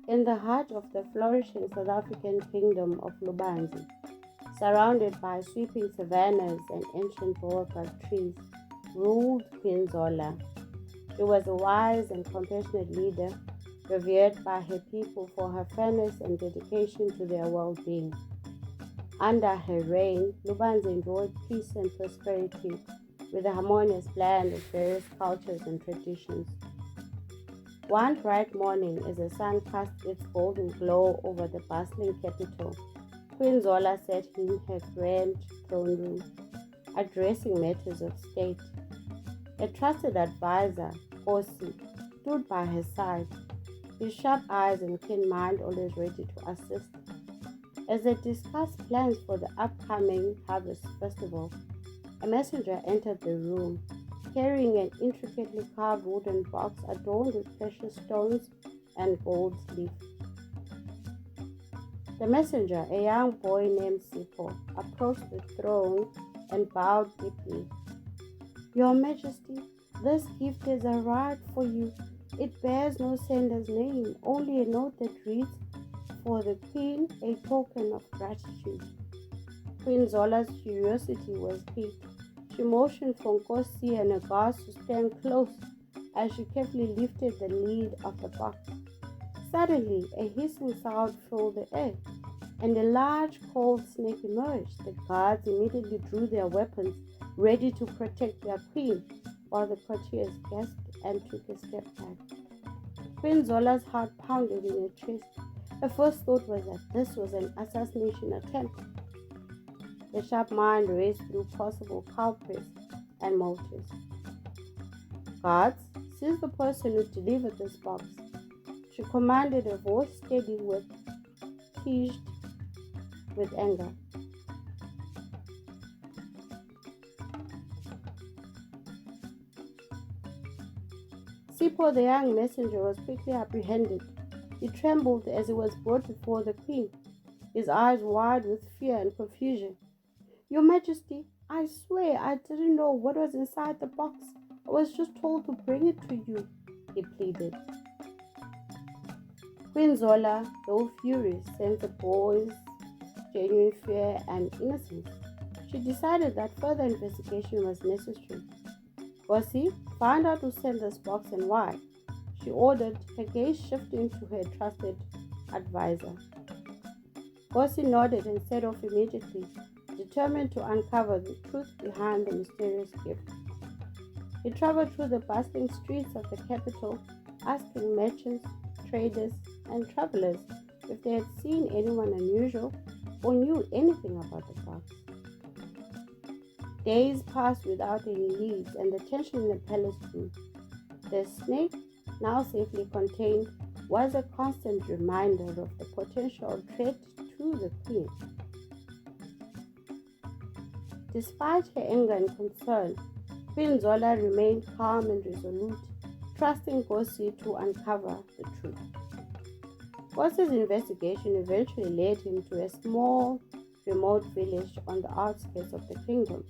In the heart of the flourishing South African kingdom of Lubanzi, surrounded by sweeping savannas and ancient baobab trees, ruled Queen Zola. She was a wise and compassionate leader, revered by her people for her fairness and dedication to their well-being. Under her reign, Lubanzi enjoyed peace and prosperity with a harmonious blend of various cultures and traditions. One bright morning, as the sun cast its golden glow over the bustling capital, Queen Zola sat in her grand throne room, addressing matters of state. A trusted advisor, Nkosi, stood by her side, his sharp eyes and keen mind always ready to assist. As they discussed plans for the upcoming harvest festival, a messenger entered the room, carrying an intricately carved wooden box adorned with precious stones and gold leaf. The messenger, a young boy named Sipho, approached the throne and bowed deeply. "Your Majesty, this gift has arrived for you. It bears no sender's name, only a note that reads, 'For the Queen, a token of gratitude.'" Queen Zola's curiosity was piqued. She motioned for Nkosi and her guards to stand close as she carefully lifted the lid of the box. Suddenly, a hissing sound filled the air, and a large cold snake emerged. The guards immediately drew their weapons, ready to protect their queen, while the courtiers gasped and took a step back. Queen Zola's heart pounded in her chest. Her first thought was that this was an assassination attempt. The sharp mind raced through possible culprits and motives. "Guards, seize the person who delivered this box," she commanded, a voice steady with tinged with anger. Sipho, the young messenger, was quickly apprehended. He trembled as he was brought before the queen, his eyes wide with fear and confusion. "Your Majesty, I swear I didn't know what was inside the box. I was just told to bring it to you," he pleaded. Queen Zola, though furious, sensed the boy's genuine fear and innocence. She decided that further investigation was necessary. "Nkosi, find out who sent this box and why," she ordered, her gaze shifting to her trusted advisor. Nkosi nodded and set off immediately, determined to uncover the truth behind the mysterious gift. He traveled through the bustling streets of the capital, asking merchants, traders, and travelers if they had seen anyone unusual or knew anything about the box. Days passed without any leads, and the tension in the palace grew. The snake, now safely contained, was a constant reminder of the potential threat to the queen. Despite her anger and concern, Queen Zola remained calm and resolute, trusting Nkosi to uncover the truth. Nkossi's investigation eventually led him to a small, remote village on the outskirts of the kingdom.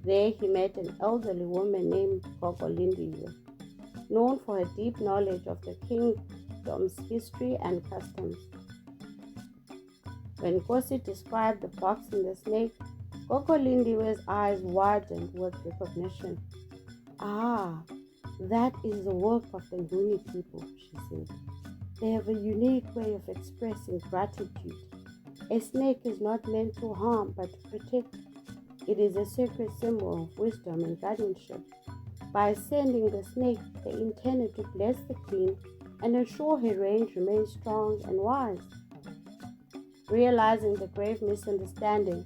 There he met an elderly woman named Gogolindiwe, known for her deep knowledge of the kingdom's history and customs. When Nkosi described the box and the snake, Gogolindiwe's eyes widened with recognition. "Ah, that is the work of the Nguni people," she said. "They have a unique way of expressing gratitude. A snake is not meant to harm but to protect. It is a sacred symbol of wisdom and guardianship. By sending the snake, they intended to bless the queen and ensure her reign remains strong and wise." Realizing the grave misunderstanding,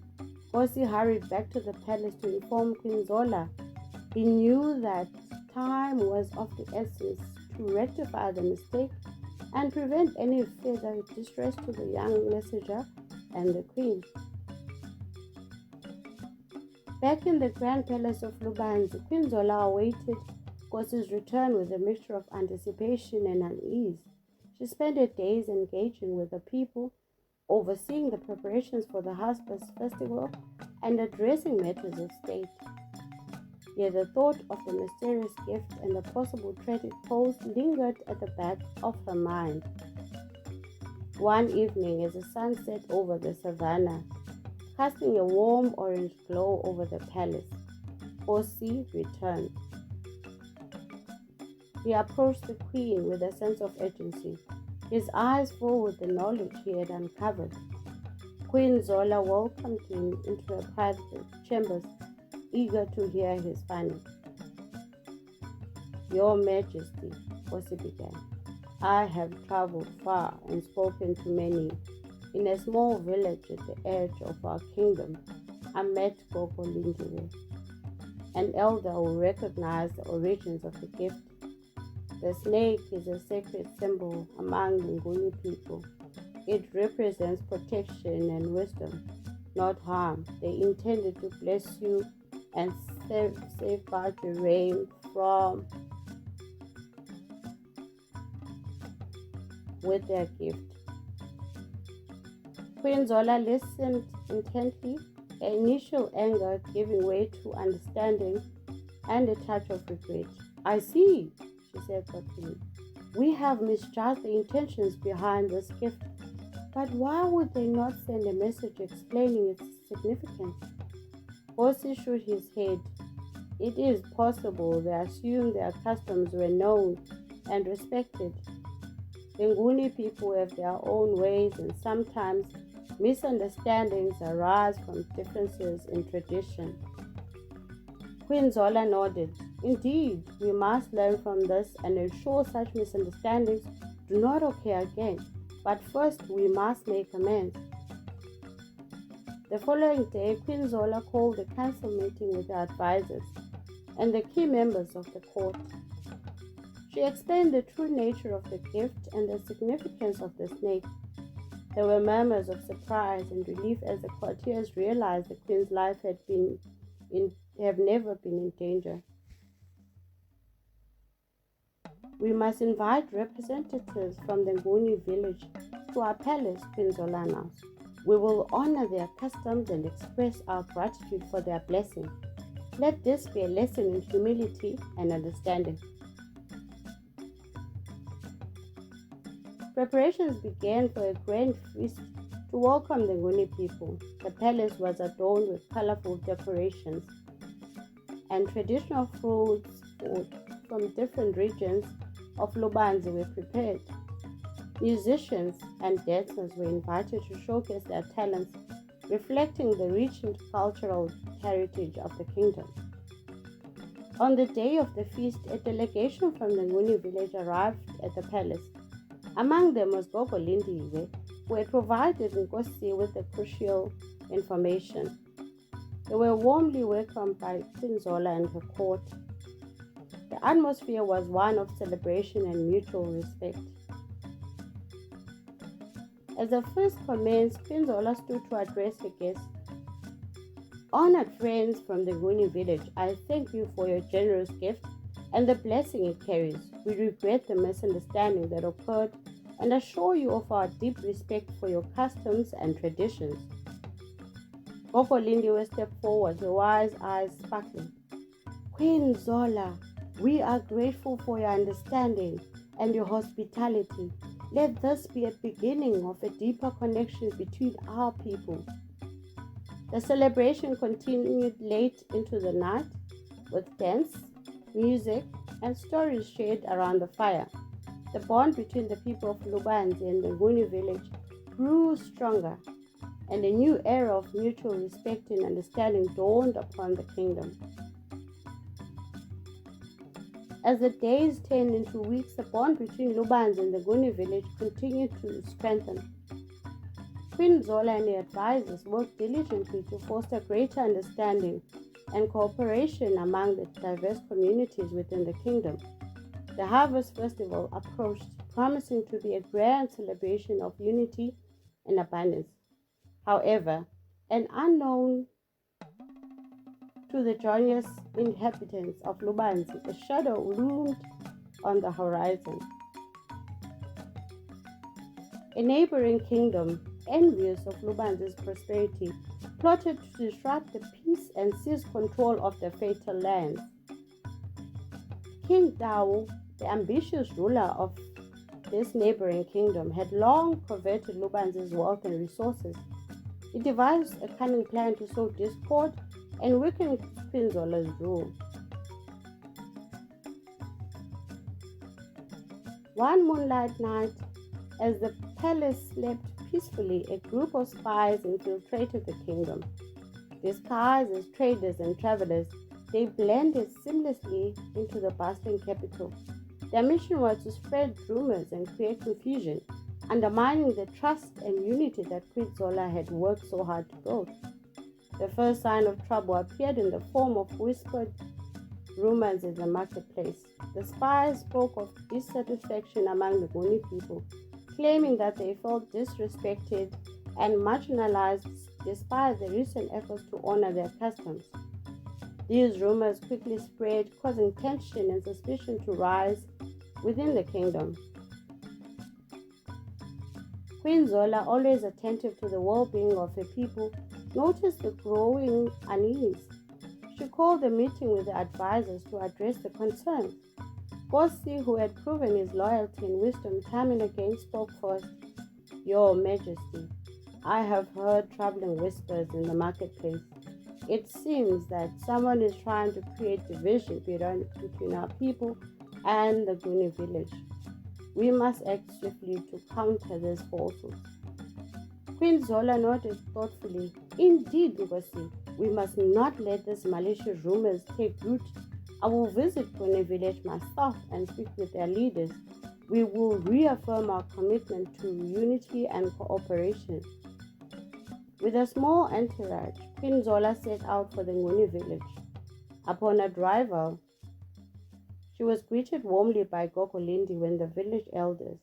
Nkosi hurried back to the palace to inform Queen Zola. He knew that time was of the essence to rectify the mistake and prevent any further distress to the young messenger and the queen. Back in the grand palace of Lubanzi, Queen Zola awaited Nkosi's return with a mixture of anticipation and unease. She spent her days engaging with the people, overseeing the preparations for the harvest festival, and addressing matters of state. Yet the thought of the mysterious gift and the possible threat it posed lingered at the back of her mind. One evening, as the sun set over the savannah, casting a warm orange glow over the palace, Nkosi returned. He approached the queen with a sense of urgency, his eyes full with the knowledge he had uncovered. Queen Zola welcomed him into her private chambers, eager to hear his findings. Your Majesty, Nkosi began, I have traveled far and spoken to many. In a small village at the edge of our kingdom, I met Gogo Lindiwe, an elder who recognized the origins of the gift. The snake is a sacred symbol among the Nguni people. It represents protection and wisdom, not harm. They intended to bless you and safeguard your reign from with their gift. Queen Zola listened intently, her initial anger giving way to understanding and a touch of regret. I see, she said thoughtfully. We have misjudged the intentions behind this gift, but why would they not send a message explaining its significance? Nkosi shook his head. It is possible they assumed their customs were known and respected. The Nguni people have their own ways, and sometimes misunderstandings arise from differences in tradition. Queen Zola nodded. Indeed, we must learn from this and ensure such misunderstandings do not occur again. But first, we must make amends. The following day, Queen Zola called a council meeting with her advisors and the key members of the court. She explained the true nature of the gift and the significance of the snake. There were murmurs of surprise and relief as the courtiers realized the queen's life had never been in danger. We must invite representatives from the Nguni village to our palace, Queen Zola announced. We will honor their customs and express our gratitude for their blessing. Let this be a lesson in humility and understanding. Preparations began for a grand feast to welcome the Nguni people. The palace was adorned with colorful decorations, and traditional foods from different regions of Lubanzi were prepared. Musicians and dancers were invited to showcase their talents, reflecting the rich and cultural heritage of the kingdom. On the day of the feast, a delegation from the Nguni village arrived at the palace. Among them was Gogo Lindiwe, who had provided Nkosi with the crucial information. They were warmly welcomed by Queen Zola and her court. The atmosphere was one of celebration and mutual respect. As the feast commenced, Queen Zola stood to address the guests. Honored friends from the Nguni village, I thank you for your generous gift and the blessing it carries. We regret the misunderstanding that occurred and assure you of our deep respect for your customs and traditions. Gogo Lindiwe stepped forward, her wise eyes sparkling. Queen Zola, we are grateful for your understanding and your hospitality. Let this be a beginning of a deeper connection between our people. The celebration continued late into the night with dance, music, and stories shared around the fire. The bond between the people of Lubanzi and the Nguni village grew stronger, and a new era of mutual respect and understanding dawned upon the kingdom. As the days turned into weeks, the bond between Lubanzi and the Nguni village continued to strengthen. Queen Zola and her advisors worked diligently to foster greater understanding and cooperation among the diverse communities within the kingdom. The Harvest Festival approached, promising to be a grand celebration of unity and abundance. However, an unknown to the joyous inhabitants of Lubanzi, a shadow loomed on the horizon. A neighboring kingdom, envious of Lubanzi's prosperity, plotted to disrupt the peace and seize control of the fertile lands. King Tao, the ambitious ruler of this neighboring kingdom had long coveted Lubanzi's wealth and resources. He devised a cunning plan to sow discord and weaken Queen Zola's rule. One moonlight night, as the palace slept peacefully, a group of spies infiltrated the kingdom. Disguised as traders and travelers, they blended seamlessly into the bustling capital. Their mission was to spread rumors and create confusion, undermining the trust and unity that Queen Zola had worked so hard to build. The first sign of trouble appeared in the form of whispered rumors in the marketplace. The spies spoke of dissatisfaction among the Nguni people, claiming that they felt disrespected and marginalized despite the recent efforts to honor their customs. These rumors quickly spread, causing tension and suspicion to rise within the kingdom. Queen Zola, always attentive to the well-being of her people, noticed the growing unease. She called a meeting with the advisors to address the concerns. Nkosi, who had proven his loyalty and wisdom time and again, spoke first. "Your Majesty, I have heard troubling whispers in the marketplace. It seems that someone is trying to create division between our people and the Nguni village. We must act swiftly to counter this falsehood." Queen Zola nodded thoughtfully. "Indeed, Nkosi, we must not let these malicious rumors take root. I will visit Nguni village myself and speak with their leaders. We will reaffirm our commitment to unity and cooperation." With a small entourage, Queen Zola set out for the Nguni village. Upon arrival, she was greeted warmly by Gogo Lindi when the village elders.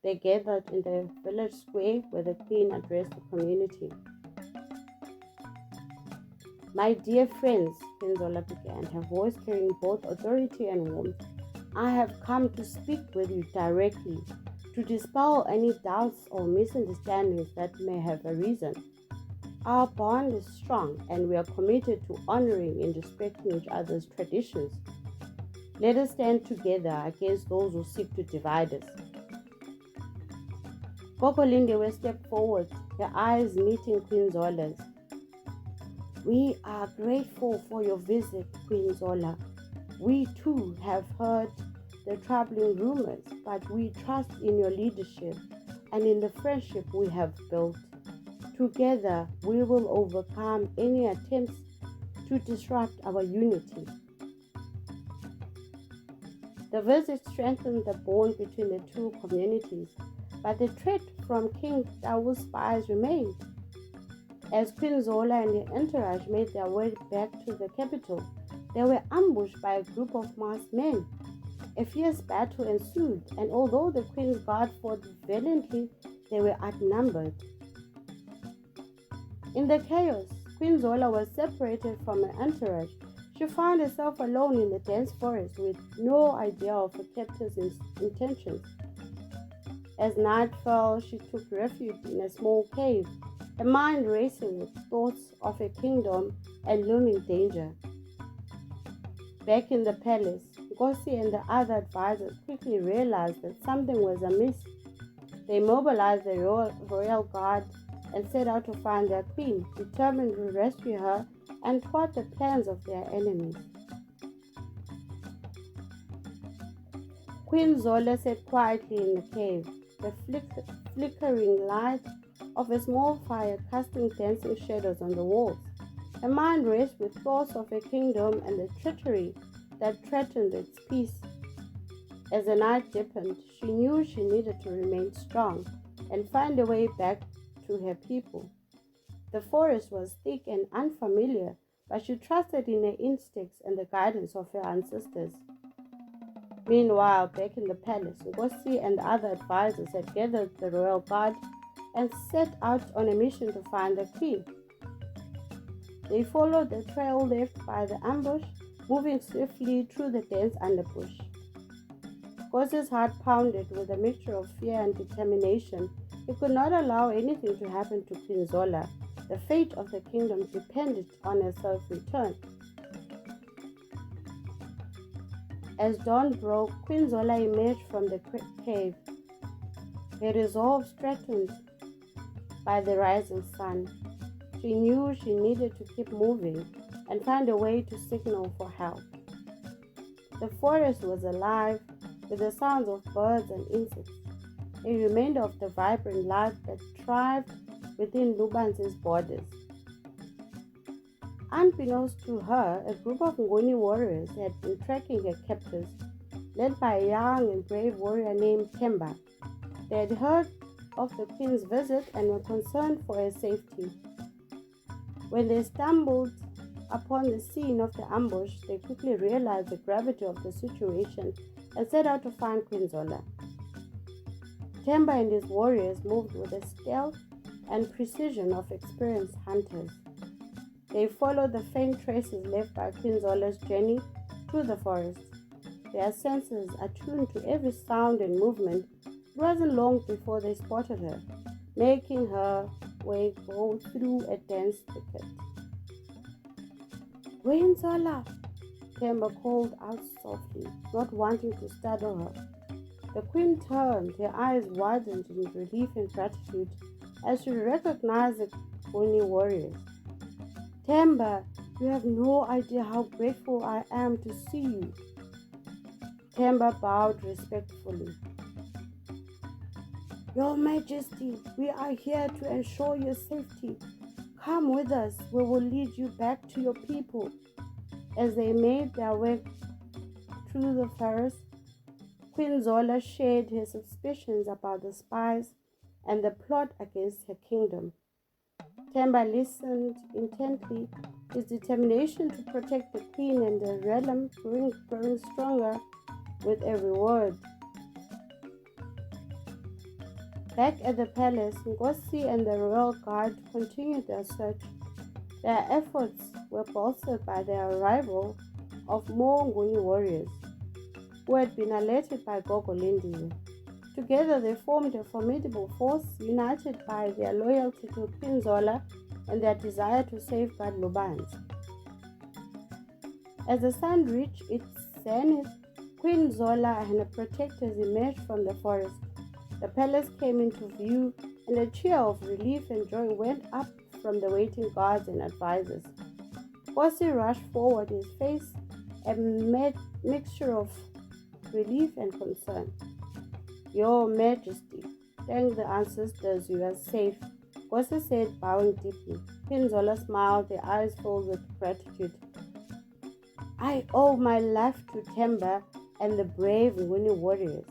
They gathered in the village square where the queen addressed the community. "My dear friends," Queen Zola began, her voice carrying both authority and warmth, "I have come to speak with you directly, to dispel any doubts or misunderstandings that may have arisen. Our bond is strong, and we are committed to honoring and respecting each other's traditions. Let us stand together against those who seek to divide us." Gogo Lindewe stepped forward, her eyes meeting Queen Zola's. "We are grateful for your visit, Queen Zola. We too have heard the troubling rumors, but we trust in your leadership and in the friendship we have built. Together, we will overcome any attempts to disrupt our unity." The visit strengthened the bond between the two communities, but the threat from King Tau's spies remained. As Queen Zola and her entourage made their way back to the capital, they were ambushed by a group of masked men. A fierce battle ensued, and although the Queen's guard fought valiantly, they were outnumbered. In the chaos, Queen Zola was separated from her entourage. She found herself alone in the dense forest with no idea of her captor's intentions. As night fell, she took refuge in a small cave, her mind racing with thoughts of her kingdom and looming danger. Back in the palace, Nkosi and the other advisors quickly realized that something was amiss. They mobilized the royal guard and set out to find their queen, determined to rescue her and thwart the plans of their enemies. Queen Zola sat quietly in the cave, the flickering light of a small fire casting dancing shadows on the walls. Her mind raced with thoughts of her kingdom and the treachery that threatened its peace. As the night deepened, she knew she needed to remain strong and find a way back to her people. The forest was thick and unfamiliar, but she trusted in her instincts and the guidance of her ancestors. Meanwhile, back in the palace, Nkosi and the other advisors had gathered the royal guard and set out on a mission to find the queen. They followed the trail left by the ambush, moving swiftly through the dense underbush. Nkosi's heart pounded with a mixture of fear and determination. He could not allow anything to happen to Queen Zola. The fate of the kingdom depended on her safe return. As dawn broke, Queen Zola emerged from the cave. her resolve strengthened by the rising sun. She knew she needed to keep moving and find a way to signal for help. The forest was alive with the sounds of birds and insects, a reminder of the vibrant life that thrived within Lubanzi's borders. Unbeknownst to her, a group of Nguni warriors had been tracking her captors, led by a young and brave warrior named Themba. They had heard of the queen's visit and were concerned for her safety. When they stumbled upon the scene of the ambush, they quickly realized the gravity of the situation and set out to find Queen Zola. Themba and his warriors moved with the stealth and precision of experienced hunters. They followed the faint traces left by Queen Zola's journey through the forest. Their senses attuned to every sound and movement. It wasn't long before they spotted her, making her way go through a dense thicket. "Queen Zola!" Themba called out softly, not wanting to startle her. The queen turned, her eyes widened in relief and gratitude as she recognized the Nguni warriors. "Themba, you have no idea how grateful I am to see you." Themba bowed respectfully. "Your Majesty, we are here to ensure your safety. Come with us, we will lead you back to your people." As they made their way through the forest, Queen Zola shared her suspicions about the spies and the plot against her kingdom. Themba listened intently, his determination to protect the queen and the realm growing stronger with every word. Back at the palace, Nkosi and the royal guard continued their search. Their efforts were bolstered by the arrival of more Nguni warriors, who had been alerted by Gogo Lindiwe. Together they formed a formidable force, united by their loyalty to Queen Zola and their desire to safeguard Lubanzi. As the sun reached its zenith, Queen Zola and her protectors emerged from the forest. The palace came into view, and a cheer of relief and joy went up from the waiting guards and advisors. Nkosi rushed forward, his face a mixture of relief and concern. "Your Majesty, thank the ancestors you are safe," Nkosi said, bowing deeply. Queen Zola smiled, her eyes filled with gratitude. "I owe my life to Themba and the brave Nguni warriors.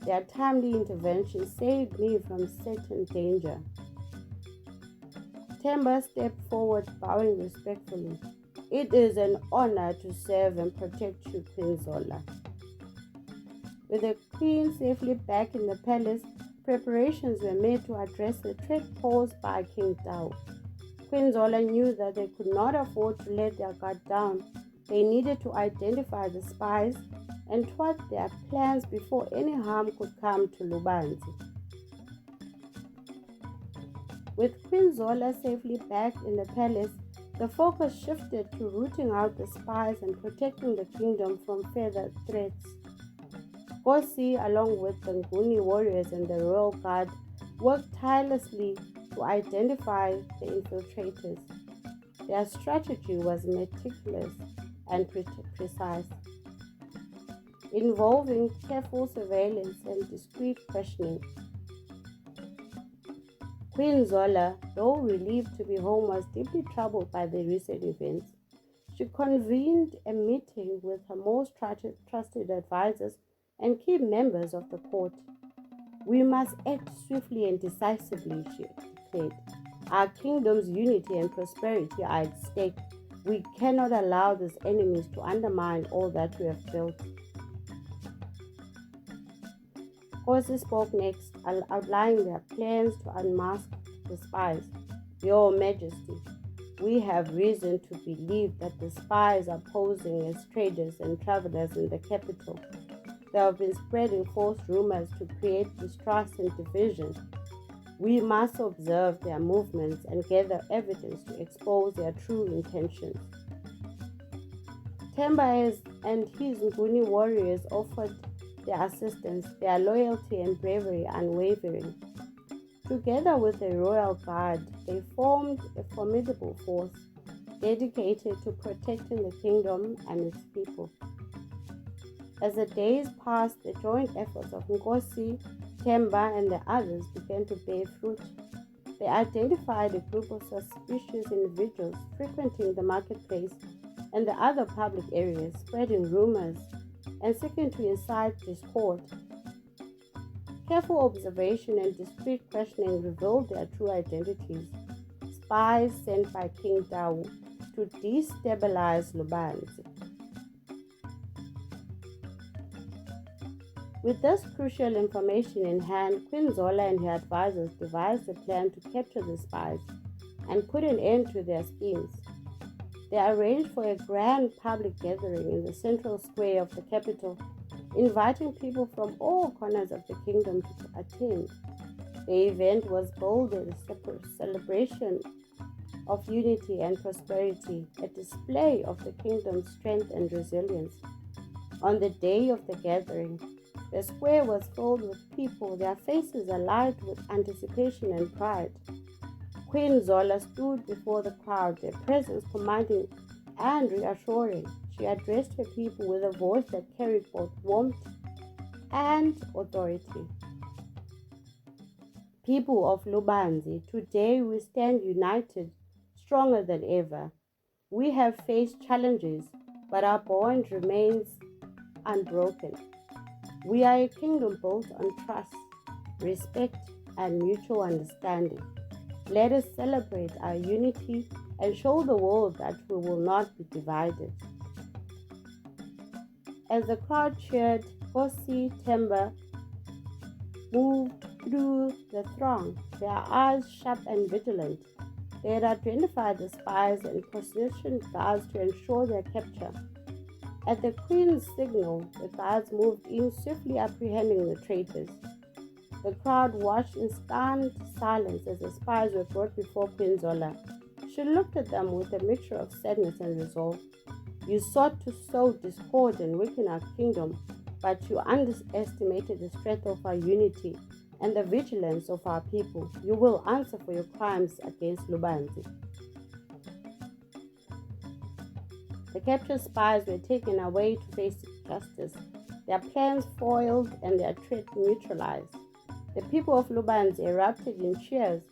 Their timely intervention saved me from certain danger." Themba stepped forward, bowing respectfully. "It is an honor to serve and protect you, Queen Zola." With the queen safely back in the palace, preparations were made to address the threat posed by King Tao. Queen Zola knew that they could not afford to let their guard down. They needed to identify the spies and thwart their plans before any harm could come to Lubanzi. With Queen Zola safely back in the palace, the focus shifted to rooting out the spies and protecting the kingdom from further threats. Nkosi, along with the Nguni warriors and the royal guard, worked tirelessly to identify the infiltrators. Their strategy was meticulous and precise, involving careful surveillance and discreet questioning. Queen Zola, though relieved to be home, was deeply troubled by the recent events. She convened a meeting with her most trusted advisors and key members of the court. "We must act swiftly and decisively," she declared. "Our kingdom's unity and prosperity are at stake. We cannot allow these enemies to undermine all that we have built." Nkosi spoke next, outlining their plans to unmask the spies. "Your Majesty, we have reason to believe that the spies are posing as traders and travelers in the capital. They have been spreading false rumors to create distrust and division. We must observe their movements and gather evidence to expose their true intentions." Themba and his Nguni warriors offered their assistance, their loyalty and bravery unwavering. Together with the royal guard, they formed a formidable force dedicated to protecting the kingdom and its people. As the days passed, the joint efforts of Nkosi, Themba, and the others began to bear fruit. They identified a group of suspicious individuals frequenting the marketplace and the other public areas, spreading rumors and seeking to incite discord. Careful observation and discreet questioning revealed their true identities: spies sent by King Tau to destabilize Lubanzi. With this crucial information in hand, Queen Zola and her advisors devised a plan to capture the spies and put an end to their schemes. They arranged for a grand public gathering in the central square of the capital, inviting people from all corners of the kingdom to attend. The event was billed as a celebration of unity and prosperity, a display of the kingdom's strength and resilience. On the day of the gathering, the square was filled with people, their faces alight with anticipation and pride. Queen Zola stood before the crowd, her presence commanding and reassuring. She addressed her people with a voice that carried both warmth and authority. People of Lubanzi, today we stand united, stronger than ever. We have faced challenges, but our bond remains unbroken. We are a kingdom built on trust, respect, and mutual understanding. Let us celebrate our unity and show the world that we will not be divided. As the crowd cheered, Nkosi Themba moved through the throng, their eyes sharp and vigilant. They had identified the spies and positioned guards to ensure their capture. At the Queen's signal, the guards moved in, swiftly apprehending the traitors. The crowd watched in stunned silence as the spies were brought before Queen Zola. She looked at them with a mixture of sadness and resolve. You sought to sow discord and weaken our kingdom, but you underestimated the strength of our unity and the vigilance of our people. You will answer for your crimes against Lubanzi. The captured spies were taken away to face justice, their plans foiled and their threat neutralized. The people of Lubanzi erupted in cheers,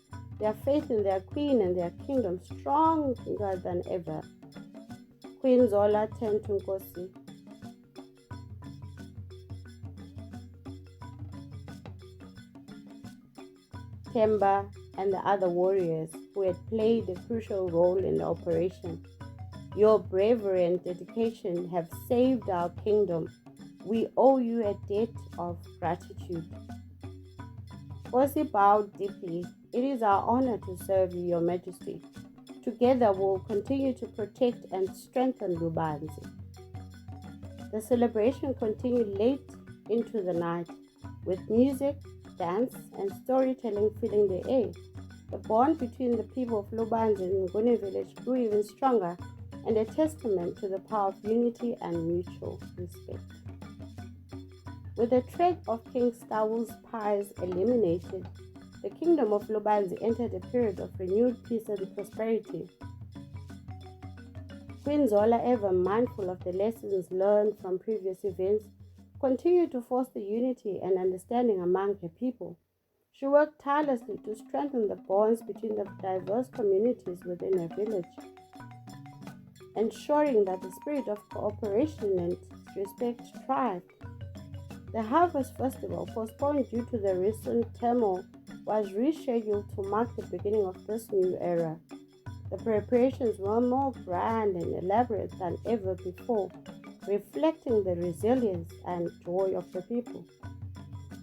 their faith in their queen and their kingdom stronger than ever. Queen Zola turned to Nkosi. Themba, and the other warriors who had played a crucial role in the operation. Your bravery and dedication have saved our kingdom. We owe you a debt of gratitude. Nkosi bowed deeply. It is our honor to serve you, Your Majesty. Together we will continue to protect and strengthen Lubanzi. The celebration continued late into the night, with music, dance, and storytelling filling the air. The bond between the people of Lubanzi and Nguni village grew even stronger, and a testament to the power of unity and mutual respect. With the threat of King Stawu's spies eliminated, the kingdom of Lubanzi entered a period of renewed peace and prosperity. Queen Zola, ever mindful of the lessons learned from previous events, continued to foster unity and understanding among her people. She worked tirelessly to strengthen the bonds between the diverse communities within her village, ensuring that the spirit of cooperation and respect thrived. The Harvest Festival, postponed due to the recent turmoil, was rescheduled to mark the beginning of this new era. The preparations were more grand and elaborate than ever before, reflecting the resilience and joy of the people.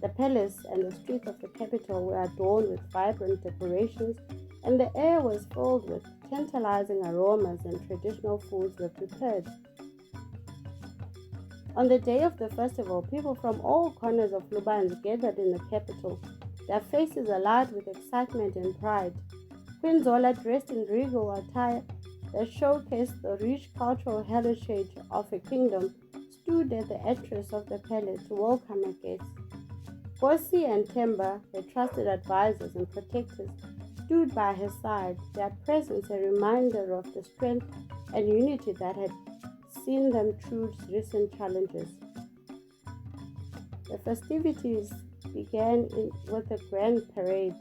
The palace and the streets of the capital were adorned with vibrant decorations, and the air was filled with tantalizing aromas, and traditional foods were prepared. On the day of the festival, people from all corners of Lubanzi gathered in the capital, their faces alight with excitement and pride. Queen Zola, dressed in regal attire that showcased the rich cultural heritage of her kingdom, stood at the entrance of the palace to welcome her guests. Nkosi and Themba, her trusted advisors and protectors, stood by her side, their presence a reminder of the strength and unity that had seen them through recent challenges. The festivities began with a grand parade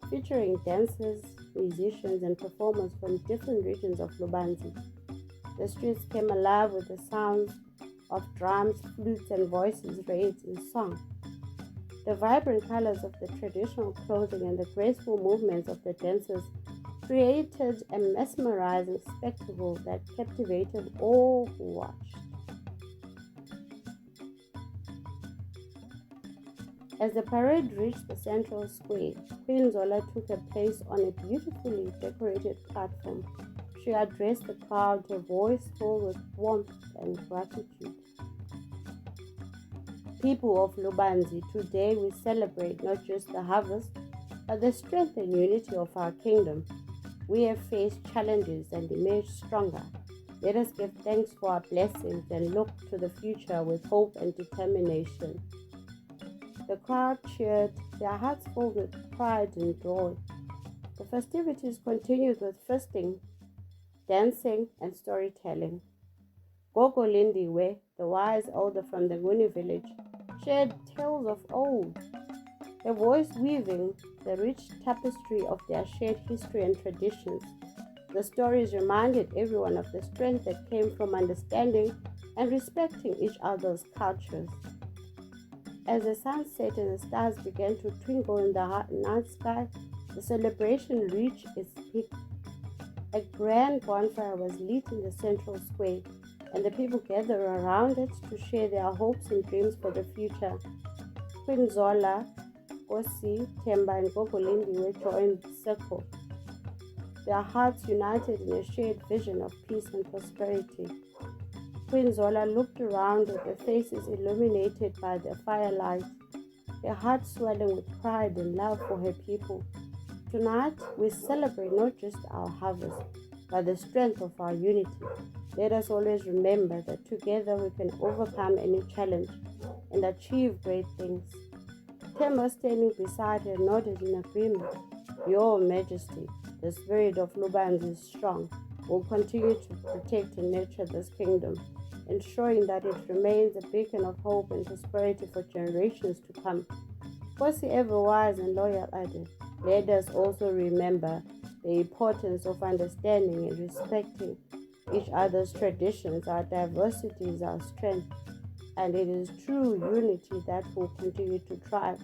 featuring dancers, musicians, and performers from different regions of Lubanzi. The streets came alive with the sounds of drums, flutes, and voices raised in song. The vibrant colors of the traditional clothing and the graceful movements of the dancers created a mesmerizing spectacle that captivated all who watched. As the parade reached the central square, Queen Zola took her place on a beautifully decorated platform. She addressed the crowd, her voice filled with warmth and gratitude. People of Lubanzi, today we celebrate not just the harvest, but the strength and unity of our kingdom. We have faced challenges and emerged stronger. Let us give thanks for our blessings and look to the future with hope and determination. The crowd cheered, their hearts filled with pride and joy. The festivities continued with feasting, dancing, and storytelling. Gogo Lindiwe, the wise elder from the Nguni village, shared tales of old, her voice weaving the rich tapestry of their shared history and traditions. The stories reminded everyone of the strength that came from understanding and respecting each other's cultures. As the sun set and the stars began to twinkle in the night sky, the celebration reached its peak. A grand bonfire was lit in the central square, and the people gathered around it to share their hopes and dreams for the future. Queen Zola, Nkosi, Themba, and Gogolindi were joined the circle, their hearts united in a shared vision of peace and prosperity. Queen Zola looked around at their faces illuminated by the firelight, her heart swelling with pride and love for her people. Tonight, we celebrate not just our harvest, but the strength of our unity. Let us always remember that together we can overcome any challenge and achieve great things. Themba, standing beside her, nodded in agreement. Your Majesty, the spirit of Lubanzi is strong. We'll continue to protect and nurture this kingdom, ensuring that it remains a beacon of hope and prosperity for generations to come. Nkosi, ever wise and loyal, added, let us also remember the importance of understanding and respecting each other's traditions. Our diversity is our strength, and it is true unity that will continue to thrive.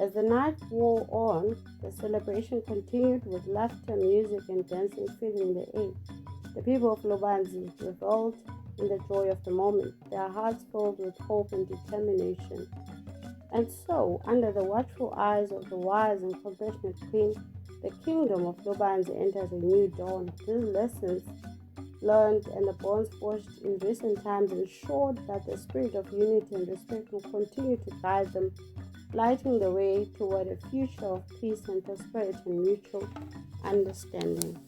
As the night wore on, the celebration continued with laughter, music, and dancing filling the air. The people of Lubanzi reveled in the joy of the moment, their hearts filled with hope and determination. And so, under the watchful eyes of the wise and compassionate queen, the kingdom of Lubanzi enters a new dawn. These lessons learned and the bonds forged in recent times ensured that the spirit of unity and respect will continue to guide them, lighting the way toward a future of peace and prosperity and mutual understanding.